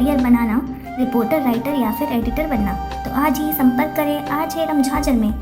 Career बनाना, reporter, writer या फिर editor बनना, तो आज ही संपर्क करें RJ रमझाझर में।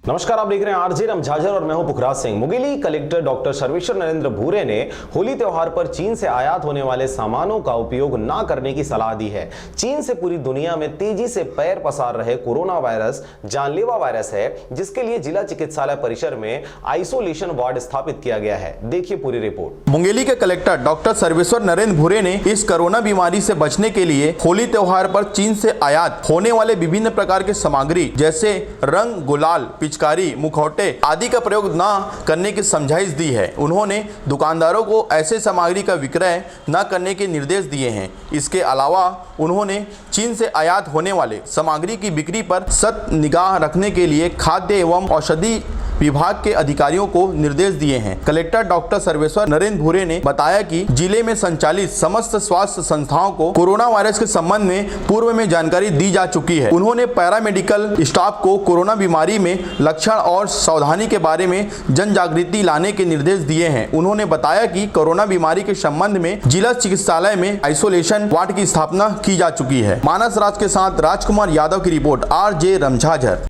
नमस्कार, आप देख रहे हैं RJ रमझाझर और मैं हूं पुखराज सिंह। मुंगेली कलेक्टर डॉक्टर सर्वेश्वर नरेंद्र भूरे ने होली त्योहार पर चीन से आयात होने वाले सामानों का उपयोग न करने की सलाह दी है। चीन से पूरी दुनिया में तेजी से पैर पसार रहे कोरोना वायरस जानलेवा वायरस है, जिसके लिए जिला चिकित्सालय परिसर में आइसोलेशन वार्ड स्थापित किया गया है। देखिए पूरी रिपोर्ट। मुंगेली के कलेक्टर डॉक्टर सर्वेश्वर नरेंद्र भूरे ने इस कोरोना बीमारी से बचने के लिए होली त्योहार पर चीन से आयात होने वाले विभिन्न प्रकार के सामग्री जैसे रंग, गुलाल, पिचकारी, मुखौटे आदि का प्रयोग न करने की समझाइश दी है। उन्होंने दुकानदारों को ऐसे सामग्री का विक्रय न करने के निर्देश दिए हैं। इसके अलावा उन्होंने चीन से आयात होने वाले सामग्री की बिक्री पर सख्त निगाह रखने के लिए खाद्य एवं औषधि विभाग के अधिकारियों को निर्देश दिए हैं। कलेक्टर डॉक्टर सर्वेश्वर नरेंद्र भूरे ने बताया कि जिले में संचालित समस्त स्वास्थ्य संस्थाओं को कोरोना वायरस के संबंध में पूर्व में जानकारी दी जा चुकी है। उन्होंने पैरामेडिकल स्टाफ को कोरोना बीमारी में लक्षण और सावधानी के बारे में जन जागृति लाने के निर्देश दिए हैं। उन्होंने बताया कि कोरोना बीमारी के संबंध में जिला चिकित्सालय में आइसोलेशन वार्ड की स्थापना की जा चुकी है। मानस राज के साथ राजकुमार यादव की रिपोर्ट, RJ रमझाझर।